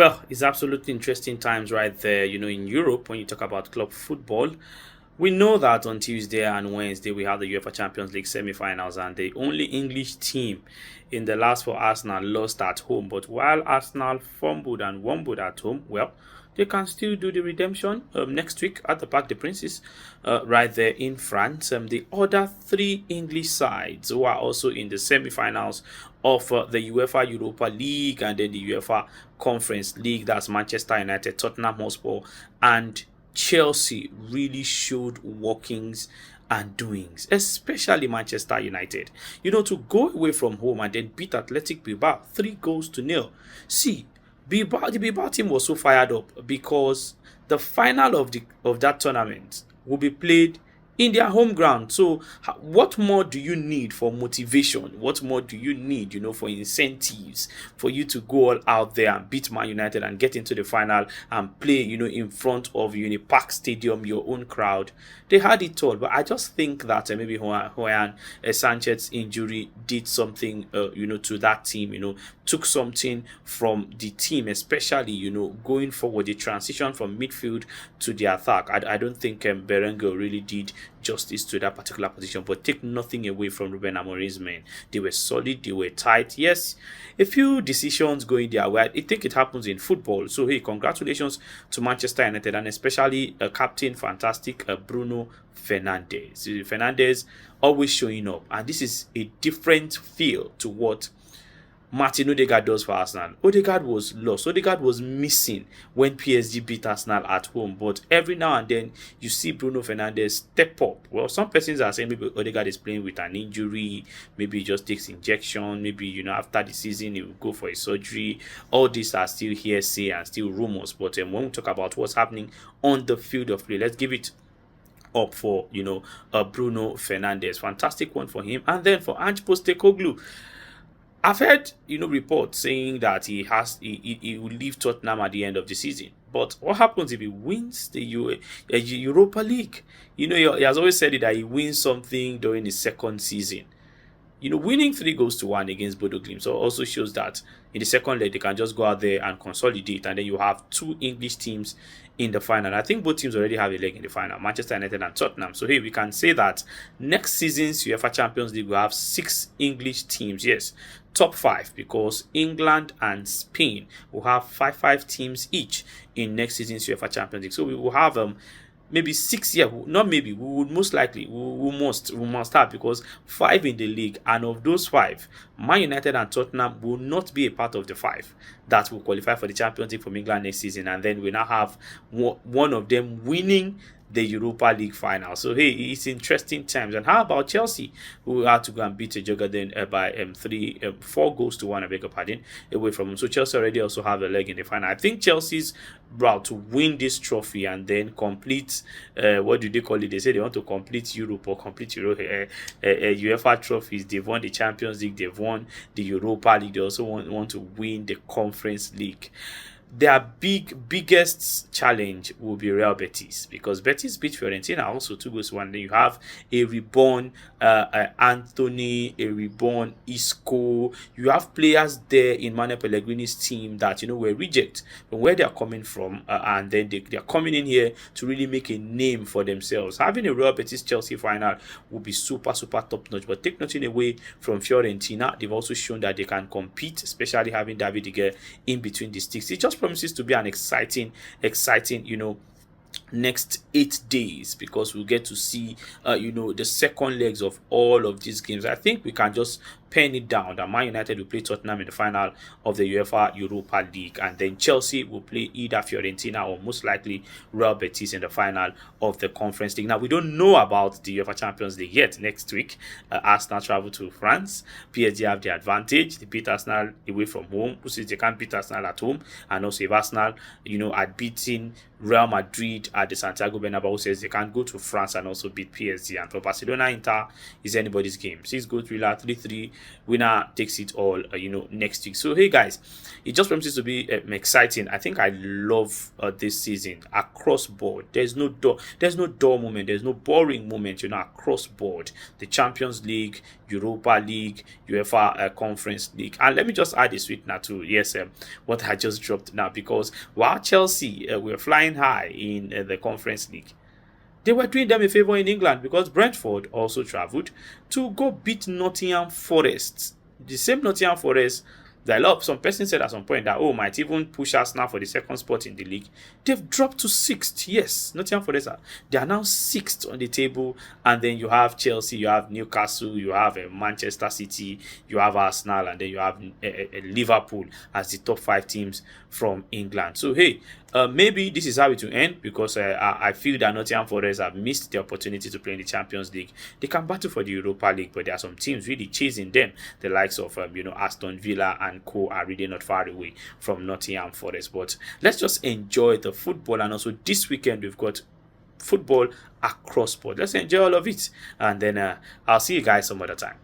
Well, it's absolutely interesting times right there, in Europe when you talk about club football. We know that on Tuesday and Wednesday we have the UEFA Champions League semi-finals, and the only English team in the last for Arsenal lost at home. But while Arsenal fumbled and wumbled at home, well, they can still do the redemption next week at the Parc des Princes, right there in France. The other three English sides who are also in the semi-finals of the UEFA Europa League and then the UEFA Conference League, that's Manchester United, Tottenham Hotspur, and Chelsea, really showed workings and doings, especially Manchester United. To go away from home and then beat Athletic Bilbao 3 goals to nil. See, the Bilbao team was so fired up because the final of that tournament will be played in their home ground. So, what more do you need for motivation? What more do you need, for incentives for you to go all out there and beat Man United and get into the final and play, in front of Unipark Stadium, your own crowd? They had it all, but I just think that maybe Juan Sanchez's injury did something, to that team. Took something from the team, especially, going forward, the transition from midfield to the attack. I don't think Berenguer really did justice to that particular position, but take nothing away from Ruben Amorim's men. They were solid, they were tight. Yes, a few decisions going their way. I think it happens in football. So, hey, congratulations to Manchester United and especially captain, fantastic Bruno Fernandes. Fernandes always showing up, and this is a different feel to what Martin Odegaard does for Arsenal. Odegaard was lost. Odegaard was missing when PSG beat Arsenal at home. But every now and then, you see Bruno Fernandes step up. Well, some persons are saying maybe Odegaard is playing with an injury. Maybe he just takes injection. Maybe, after the season, he will go for a surgery. All these are still hearsay and still rumors. But when we talk about what's happening on the field of play, let's give it up for, Bruno Fernandes. Fantastic one for him. And then for Ange Postecoglou, I've heard, reports saying that he will leave Tottenham at the end of the season. But what happens if he wins the Europa League? He has always said it that he wins something during his second season. Winning 3 goals to 1 against Bodo Glimt also shows that in the second leg they can just go out there and consolidate, and then you have two English teams in the final. I think both teams already have a leg in the final, Manchester United and Tottenham. So hey, we can say that next season's UEFA Champions League will have 6 English teams. Yes, top 5, because England and Spain will have five teams each in next season's UEFA Champions League. So we will have maybe 6 years, not maybe, we would most likely, we must have, because 5 in the league, and of those 5, Man United and Tottenham will not be a part of the 5 that will qualify for the Champions League from England next season, and then we now have one of them winning the Europa League final. So hey, it's interesting times. And how about Chelsea, who had to go and beat Jurgen by 4 goals to 1, I beg your pardon, away from him. So Chelsea already also have a leg in the final. I think Chelsea's route to win this trophy and then complete, what do they call it? They say they want to complete Europe or complete UEFA trophies. They've won the Champions League, they've won the Europa League, they also want to win the Conference League. Their biggest challenge will be Real Betis, because Betis beat Fiorentina also 2 goals to 1. Then you have a reborn Anthony, a reborn Isco. You have players there in Manuel Pellegrini's team that were rejected from where they are coming from, and then they are coming in here to really make a name for themselves. Having a Real Betis Chelsea final will be super top notch. But take nothing away from Fiorentina, they've also shown that they can compete, especially having David De Gea in between the sticks. It just promises to be an exciting, next 8 days, because we'll get to see the second legs of all of these games. I think we can just pen it down that Man United will play Tottenham in the final of the UEFA Europa League, and then Chelsea will play either Fiorentina or most likely Real Betis in the final of the Conference League. Now, we don't know about the UEFA Champions League yet. Next week, Arsenal travel to France. PSG have the advantage. They beat Arsenal away from home, which is they can't beat Arsenal at home. And also if Arsenal, had beaten Real Madrid at the Santiago Bernabeu says they can go to France and also beat PSG. And for Barcelona, Inter is anybody's game. 6 goal thriller, 3-3. Winner takes it all, next week. So, hey guys, it just promises to be exciting. I think I love this season across board. There's no dull moment. There's no boring moment, across board. The Champions League, Europa League, UEFA Conference League. And let me just add a sweetener to what I just dropped now, because while Chelsea were flying high in the Conference League, they were doing them a favor in England, because Brentford also travelled to go beat Nottingham Forest. The same Nottingham Forest that some person said at some point that, might even push Arsenal for the second spot in the league. They've dropped to 6th. Yes, Nottingham Forest, they are now 6th on the table. And then you have Chelsea, you have Newcastle, you have Manchester City, you have Arsenal, and then you have Liverpool as the top 5 teams from England. So, hey, maybe this is how it will end, because I feel that Nottingham Forest have missed the opportunity to play in the Champions League. They can battle for the Europa League, but there are some teams really chasing them. The likes of Aston Villa and co are really not far away from Nottingham Forest. But let's just enjoy the football, and also this weekend we've got football across board. Let's enjoy all of it, and then I'll see you guys some other time.